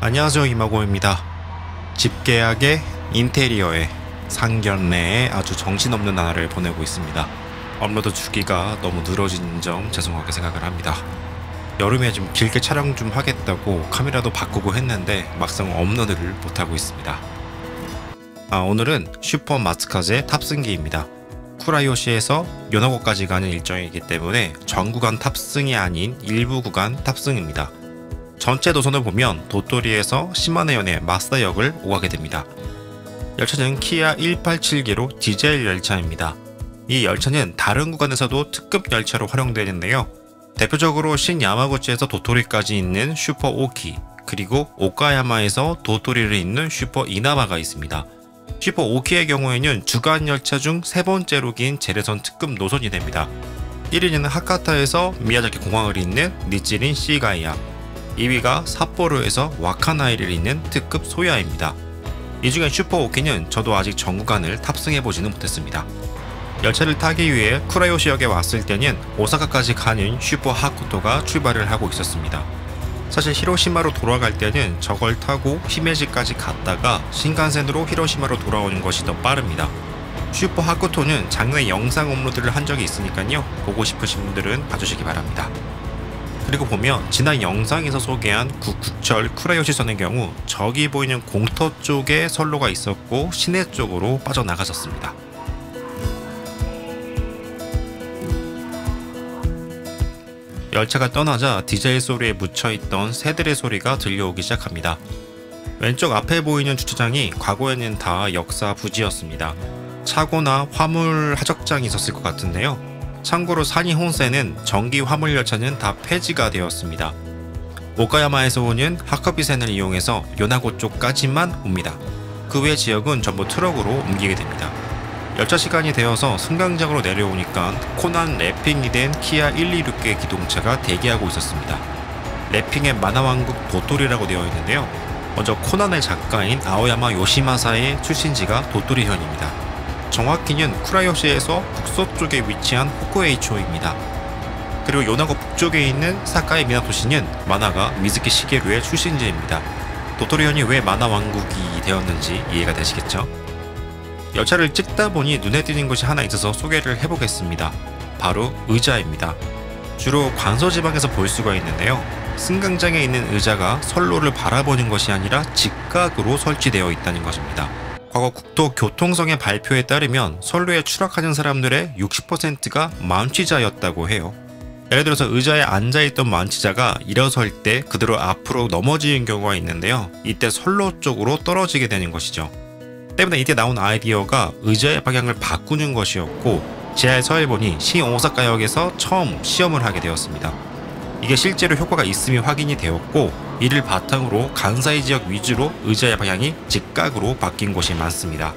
안녕하세요, 이마고입니다. 집계약에 인테리어에 상견례에 아주 정신없는 나날을 보내고 있습니다. 업로드 주기가 너무 늘어진 점 죄송하게 생각을 합니다. 여름에 좀 길게 촬영 좀 하겠다고 카메라도 바꾸고 했는데 막상 업로드를 못하고 있습니다. 오늘은 슈퍼 마츠카제 탑승기입니다. 쿠라요시에서 요나고까지 가는 일정이기 때문에 전 구간 탑승이 아닌 일부 구간 탑승입니다. 전체 노선을 보면 도토리에서 시마네현의 마쓰다역을 오가게 됩니다. 열차는 키아 187계로 디젤 열차입니다. 이 열차는 다른 구간에서도 특급 열차로 활용되는데요. 대표적으로 신야마구치에서 도토리까지 있는 슈퍼 오키, 그리고 오카야마에서 도토리를 잇는 슈퍼 이나마가 있습니다. 슈퍼 오키의 경우에는 주간 열차 중 세 번째로 긴 제레선 특급 노선이 됩니다. 1위는 하카타에서 미야자키 공항을 잇는 니치린 시가이야, 2위가 삿포로에서 와카나이를 잇는 특급 소야입니다. 이 중에 슈퍼 오키는 저도 아직 전 구간을 탑승해보지는 못했습니다. 열차를 타기 위해 쿠라요시역에 왔을 때는 오사카까지 가는 슈퍼 하쿠토가 출발을 하고 있었습니다. 사실 히로시마로 돌아갈 때는 저걸 타고 히메지까지 갔다가 신칸센으로 히로시마로 돌아오는 것이 더 빠릅니다. 슈퍼 하쿠토는 작년에 영상 업로드를 한 적이 있으니까요, 보고 싶으신 분들은 봐주시기 바랍니다. 그리고 보면 지난 영상에서 소개한 국철 쿠라요시선의 경우 저기 보이는 공터 쪽에 선로가 있었고 시내 쪽으로 빠져나가셨습니다. 열차가 떠나자 디젤 소리에 묻혀있던 새들의 소리가 들려오기 시작합니다. 왼쪽 앞에 보이는 주차장이 과거에는 다 역사 부지였습니다. 차고나 화물 하적장이 있었을 것 같은데요. 참고로 사니혼센은 전기 화물 열차는 다 폐지가 되었습니다. 오카야마에서 오는 하커비센을 이용해서 요나고 쪽까지만 옵니다. 그 외 지역은 전부 트럭으로 옮기게 됩니다. 열차 시간이 되어서 승강장으로 내려오니까 코난 랩핑이 된 키아 126개 기동차가 대기하고 있었습니다. 랩핑의 만화왕국 도토리라고 되어 있는데요. 먼저 코난의 작가인 아오야마 요시마사의 출신지가 도토리현입니다. 정확히는 쿠라요시에서 북서쪽에 위치한 호쿠에이초입니다. 그리고 요나고 북쪽에 있는 사카이 미나토시는 만화가 미즈키 시게루의 출신지입니다. 도토리현이 왜 만화왕국이 되었는지 이해가 되시겠죠? 열차를 찍다 보니 눈에 띄는 것이 하나 있어서 소개를 해보겠습니다. 바로 의자입니다. 주로 관서지방에서 볼 수가 있는데요. 승강장에 있는 의자가 선로를 바라보는 것이 아니라 직각으로 설치되어 있다는 것입니다. 과거 국토교통성의 발표에 따르면 선로에 추락하는 사람들의 60%가 만취자였다고 해요. 예를 들어서 의자에 앉아있던 만취자가 일어설 때 그대로 앞으로 넘어지는 경우가 있는데요. 이때 선로 쪽으로 떨어지게 되는 것이죠. 때문에 이때 나온 아이디어가 의자의 방향을 바꾸는 것이었고, 지하에서 해보니 신오사카역에서 처음 시험을 하게 되었습니다. 이게 실제로 효과가 있음이 확인이 되었고, 이를 바탕으로 간사이 지역 위주로 의자의 방향이 직각으로 바뀐 곳이 많습니다.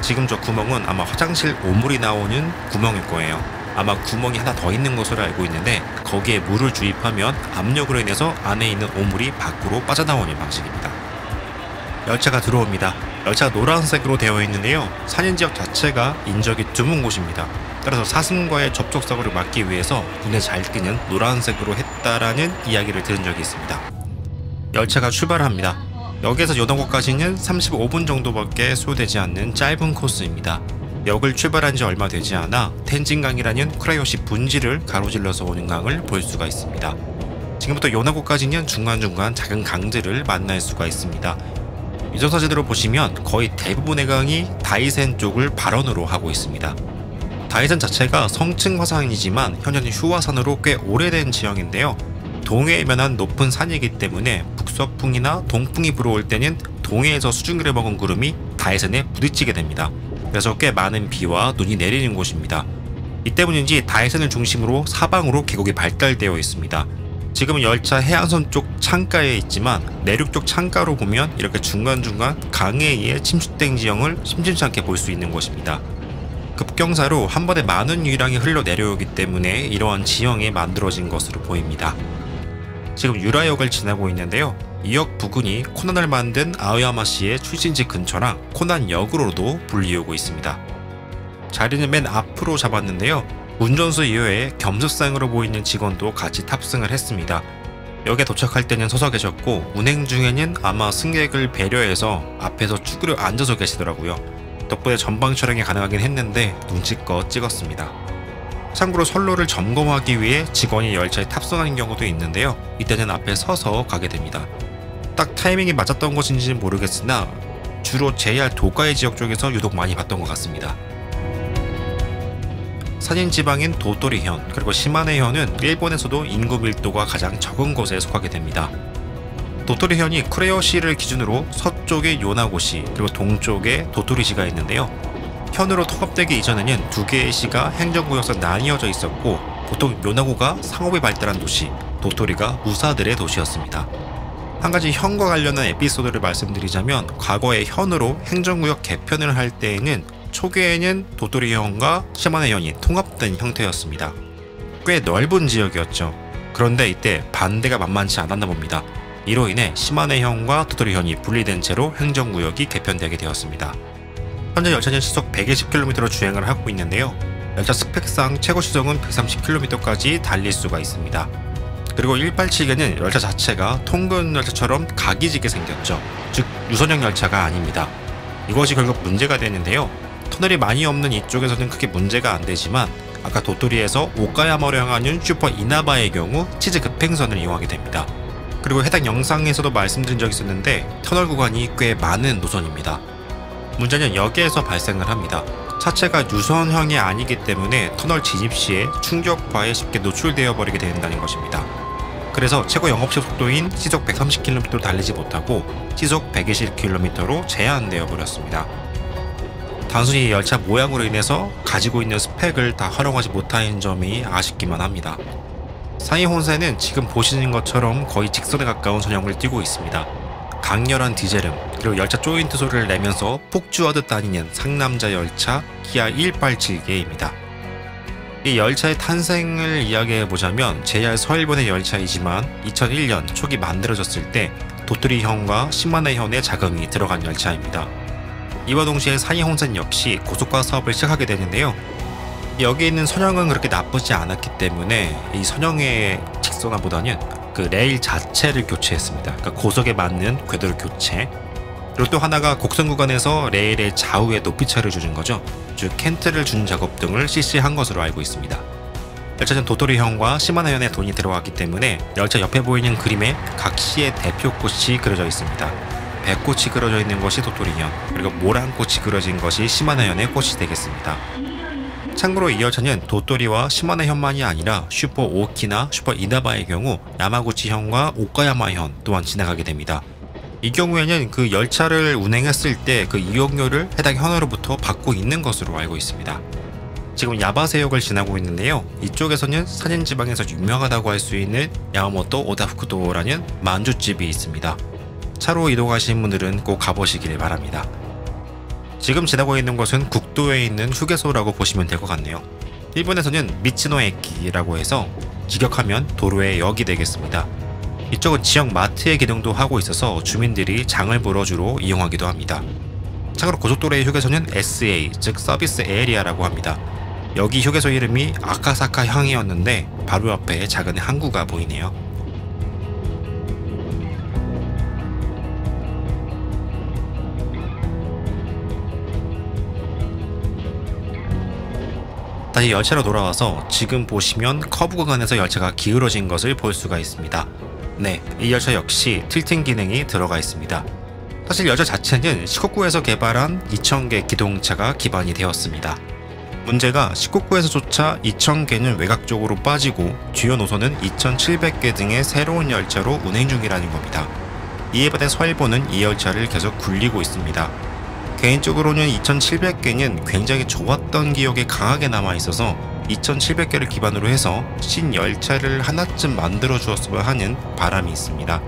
지금 저 구멍은 아마 화장실 오물이 나오는 구멍일 거예요. 아마 구멍이 하나 더 있는 것으로 알고 있는데, 거기에 물을 주입하면 압력으로 인해서 안에 있는 오물이 밖으로 빠져나오는 방식입니다. 열차가 들어옵니다. 열차가 노란색으로 되어 있는데요. 산인지역 자체가 인적이 드문 곳입니다. 따라서 사슴과의 접촉사고를 막기 위해서 눈에 잘 띄는 노란색으로 했다라는 이야기를 들은 적이 있습니다. 열차가 출발합니다. 역에서 요나고까지는 35분 정도밖에 소요되지 않는 짧은 코스입니다. 역을 출발한 지 얼마 되지 않아 텐진강이라는 쿠라요시 분지를 가로질러서 오는 강을 볼 수가 있습니다. 지금부터 요나고까지는 중간중간 작은 강들을 만날 수가 있습니다. 이전 사진으로 보시면 거의 대부분의 강이 다이센 쪽을 발원으로 하고 있습니다. 다이센 자체가 성층 화산이지만 현재는 휴화산으로 꽤 오래된 지형인데요. 동해에 면한 높은 산이기 때문에 북서풍이나 동풍이 불어올 때는 동해에서 수증기를 먹은 구름이 다이센에 부딪히게 됩니다. 그래서 꽤 많은 비와 눈이 내리는 곳입니다. 이 때문인지 다이센을 중심으로 사방으로 계곡이 발달되어 있습니다. 지금은 열차 해안선 쪽 창가에 있지만 내륙 쪽 창가로 보면 이렇게 중간중간 강에 의해 침수된 지형을 심심치 않게 볼 수 있는 곳입니다. 급경사로 한 번에 많은 유량이 흘러내려오기 때문에 이러한 지형이 만들어진 것으로 보입니다. 지금 유라역을 지나고 있는데요. 이 역 부근이 코난을 만든 아오야마시의 출신지 근처랑 코난역으로도 불리우고 있습니다. 자리는 맨 앞으로 잡았는데요. 운전수 이외에 겸습상으로 보이는 직원도 같이 탑승을 했습니다. 역에 도착할 때는 서서 계셨고 운행 중에는 아마 승객을 배려해서 앞에서 축으로 앉아서 계시더라고요. 덕분에 전방 촬영이 가능하긴 했는데 눈치껏 찍었습니다. 참고로 선로를 점검하기 위해 직원이 열차에 탑승하는 경우도 있는데요. 이때는 앞에 서서 가게 됩니다. 딱 타이밍이 맞았던 것인지는 모르겠으나 주로 JR 도가이 지역 쪽에서 유독 많이 봤던 것 같습니다. 산인 지방인 도토리현 그리고 시마네현은 일본에서도 인구 밀도가 가장 적은 곳에 속하게 됩니다. 도토리현이 쿠레요시를 기준으로 서쪽에 요나고시 그리고 동쪽에 도토리시가 있는데요. 현으로 통합되기 이전에는 두 개의 시가 행정구역서 나뉘어져 있었고 보통 요나고가 상업이 발달한 도시, 도토리가 무사들의 도시였습니다. 한 가지 현과 관련한 에피소드를 말씀드리자면 과거에 현으로 행정구역 개편을 할 때에는 초기에는 도토리현과 시마네현이 통합된 형태였습니다. 꽤 넓은 지역이었죠. 그런데 이때 반대가 만만치 않았나 봅니다. 이로 인해 시마네현과 도토리현이 분리된 채로 행정구역이 개편되게 되었습니다. 현재 열차는 시속 120km로 주행을 하고 있는데요. 열차 스펙상 최고 시속은 130km까지 달릴 수가 있습니다. 그리고 187계는 열차 자체가 통근 열차처럼 각이지게 생겼죠. 즉 유선형 열차가 아닙니다. 이것이 결국 문제가 되는데요. 터널이 많이 없는 이쪽에서는 크게 문제가 안 되지만 아까 도토리에서 오카야마로 향하는 슈퍼 이나바의 경우 치즈 급행선을 이용하게 됩니다. 그리고 해당 영상에서도 말씀드린 적이 있었는데 터널 구간이 꽤 많은 노선입니다. 문제는 여기에서 발생을 합니다. 차체가 유선형이 아니기 때문에 터널 진입 시에 충격파에 쉽게 노출되어 버리게 된다는 것입니다. 그래서 최고 영업시속 속도인 시속 130km로 달리지 못하고 시속 120km로 제한되어 버렸습니다. 단순히 열차 모양으로 인해서 가지고 있는 스펙을 다 활용하지 못하는 점이 아쉽기만 합니다. 상위 혼세는 지금 보시는 것처럼 거의 직선에 가까운 전형을 띠고 있습니다. 강렬한 디젤음 그리고 열차 조인트 소리를 내면서 폭주하듯 다니는 상남자 열차 기아 187계입니다. 이 열차의 탄생을 이야기해보자면 JR 서일본의 열차이지만 2001년 초기 만들어졌을 때 도토리현과 시마네현의 자금이 들어간 열차입니다. 이와 동시에 상위 혼선 역시 고속화 사업을 시작하게 되는데요. 여기 있는 선형은 그렇게 나쁘지 않았기 때문에 이 선형의 직선화보다는 그 레일 자체를 교체했습니다. 그러니까 고속에 맞는 궤도를 교체. 그리고 또 하나가 곡선 구간에서 레일의 좌우에 높이차를 주는 거죠. 즉 캔트를 준 작업 등을 실시한 것으로 알고 있습니다. 열차는 도토리현과 시마네현의 돈이 들어갔기 때문에 열차 옆에 보이는 그림에 각 시의 대표꽃이 그려져 있습니다. 백꽃이 그려져 있는 것이 도토리현, 그리고 모란꽃이 그려진 것이 시마네현의 꽃이 되겠습니다. 참고로 이 열차는 도토리와 시마네현만이 아니라 슈퍼 오키나 슈퍼 이나바의 경우 야마구치현과 오카야마현 또한 지나가게 됩니다. 이 경우에는 그 열차를 운행했을 때 그 이용료를 해당 현으로부터 받고 있는 것으로 알고 있습니다. 지금 야바세역을 지나고 있는데요. 이쪽에서는 산인 지방에서 유명하다고 할 수 있는 야마모토 오다후쿠도라는 만주집이 있습니다. 차로 이동하시는 분들은 꼭 가보시길 바랍니다. 지금 지나고 있는 곳은 국도에 있는 휴게소라고 보시면 될 것 같네요. 일본에서는 미치노에키라고 해서 직역하면 도로의 역이 되겠습니다. 이쪽은 지역 마트의 기능도 하고 있어서 주민들이 장을 보러 주로 이용하기도 합니다. 참고로 고속도로의 휴게소는 SA, 즉 서비스 에리아라고 합니다. 여기 휴게소 이름이 아카사카 향이었는데 바로 앞에 작은 항구가 보이네요. 다시 열차로 돌아와서 지금 보시면 커브 구간에서 열차가 기울어진 것을 볼 수가 있습니다. 네, 이 열차 역시 틸팅 기능이 들어가 있습니다. 사실 열차 자체는 시코쿠에서 개발한 2000개 기동차가 기반이 되었습니다. 문제가 시코쿠에서조차 2000개는 외곽 쪽으로 빠지고 주요 노선은 2700개 등의 새로운 열차로 운행 중이라는 겁니다. 이에 반해 서일본은 이 열차를 계속 굴리고 있습니다. 개인적으로는 2700개는 굉장히 좋았던 기억에 강하게 남아있어서 2700개를 기반으로 해서 신열차를 하나쯤 만들어 주었으면 하는 바람이 있습니다.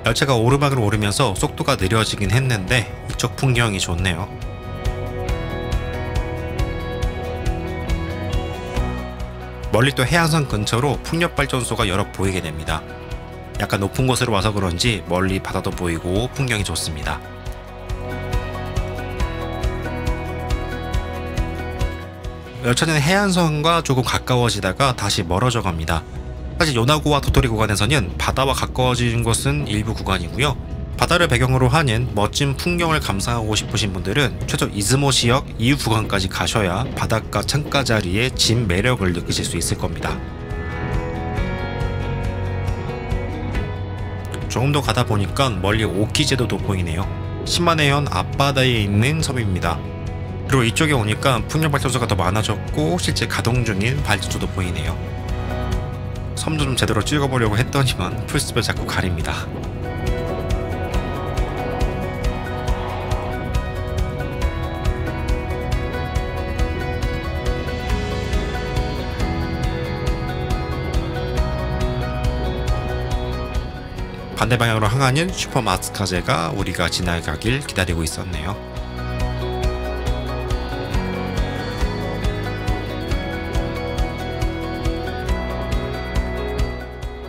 열차가 오르막을 오르면서 속도가 느려지긴 했는데 이쪽 풍경이 좋네요. 멀리 또 해안선 근처로 풍력발전소가 여러 보이게 됩니다. 약간 높은 곳으로 와서 그런지 멀리 바다도 보이고 풍경이 좋습니다. 열차는 해안선과 조금 가까워지다가 다시 멀어져 갑니다. 사실 요나고와 도토리 구간에서는 바다와 가까워진 곳은 일부 구간이고요. 바다를 배경으로 하는 멋진 풍경을 감상하고 싶으신 분들은 최소 이즈모 지역 이후 구간까지 가셔야 바닷가 창가 자리의 진 매력을 느끼실 수 있을 겁니다. 조금 더 가다 보니까 멀리 오키제도도 보이네요. 시마네현 앞바다에 있는 섬입니다. 그리고 이쪽에 오니까 풍력 발전소가 더 많아졌고 실제 가동 중인 발전소도 보이네요. 섬도 좀 제대로 찍어보려고 했더니만 풀숲에 자꾸 가립니다. 반대 방향으로 향하는 슈퍼마츠카제가 우리가 지나가길 기다리고 있었네요.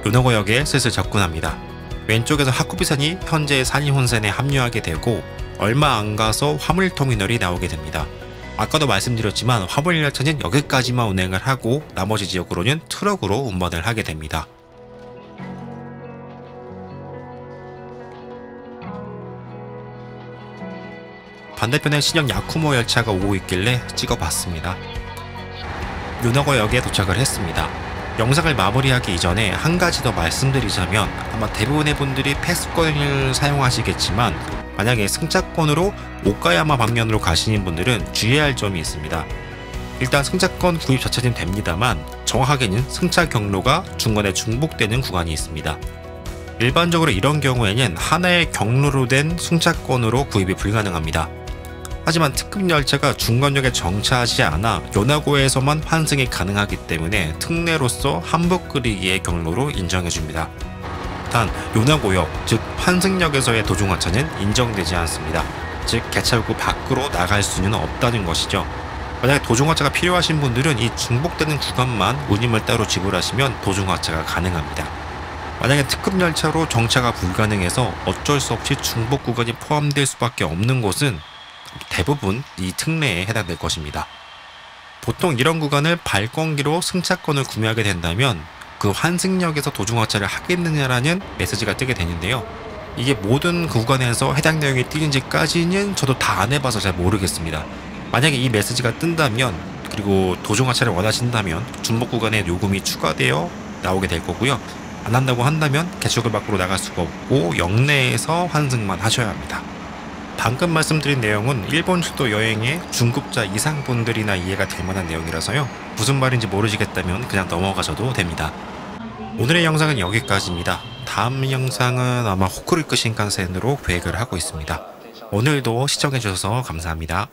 요나고역에 슬슬 접근합니다. 왼쪽에서 하쿠비산이 현재 산이혼센에 합류하게 되고 얼마 안 가서 화물터미널이 나오게 됩니다. 아까도 말씀드렸지만 화물열차는 여기까지만 운행을 하고 나머지 지역으로는 트럭으로 운반을 하게 됩니다. 반대편에 신형 야쿠모 열차가 오고 있길래 찍어봤습니다. 요나고역에 도착을 했습니다. 영상을 마무리하기 이전에 한 가지 더 말씀드리자면 아마 대부분의 분들이 패스권을 사용하시겠지만 만약에 승차권으로 오카야마 방면으로 가시는 분들은 주의해야 할 점이 있습니다. 일단 승차권 구입 자체는 됩니다만 정확하게는 승차 경로가 중간에 중복되는 구간이 있습니다. 일반적으로 이런 경우에는 하나의 경로로 된 승차권으로 구입이 불가능합니다. 하지만 특급 열차가 중간역에 정차하지 않아 요나고에서만 환승이 가능하기 때문에 특례로서 한복그리기의 경로로 인정해줍니다. 단 요나고역, 즉 환승역에서의 도중하차는 인정되지 않습니다. 즉 개찰구 밖으로 나갈 수는 없다는 것이죠. 만약에 도중하차가 필요하신 분들은 이 중복되는 구간만 운임을 따로 지불하시면 도중하차가 가능합니다. 만약에 특급 열차로 정차가 불가능해서 어쩔 수 없이 중복 구간이 포함될 수밖에 없는 곳은 대부분 이 특례에 해당될 것입니다. 보통 이런 구간을 발권기로 승차권을 구매하게 된다면 그 환승역에서 도중하차를 하겠느냐라는 메시지가 뜨게 되는데요. 이게 모든 구간에서 해당 내용이 뜨는지까지는 저도 다 안 해봐서 잘 모르겠습니다. 만약에 이 메시지가 뜬다면 그리고 도중하차를 원하신다면 중복 구간에 요금이 추가되어 나오게 될 거고요. 안 한다고 한다면 개척을 밖으로 나갈 수가 없고 역내에서 환승만 하셔야 합니다. 방금 말씀드린 내용은 일본 수도 여행의 중급자 이상 분들이나 이해가 될 만한 내용이라서요. 무슨 말인지 모르시겠다면 그냥 넘어가셔도 됩니다. 오늘의 영상은 여기까지입니다. 다음 영상은 아마 호쿠리쿠 신칸센으로 계획을 하고 있습니다. 오늘도 시청해주셔서 감사합니다.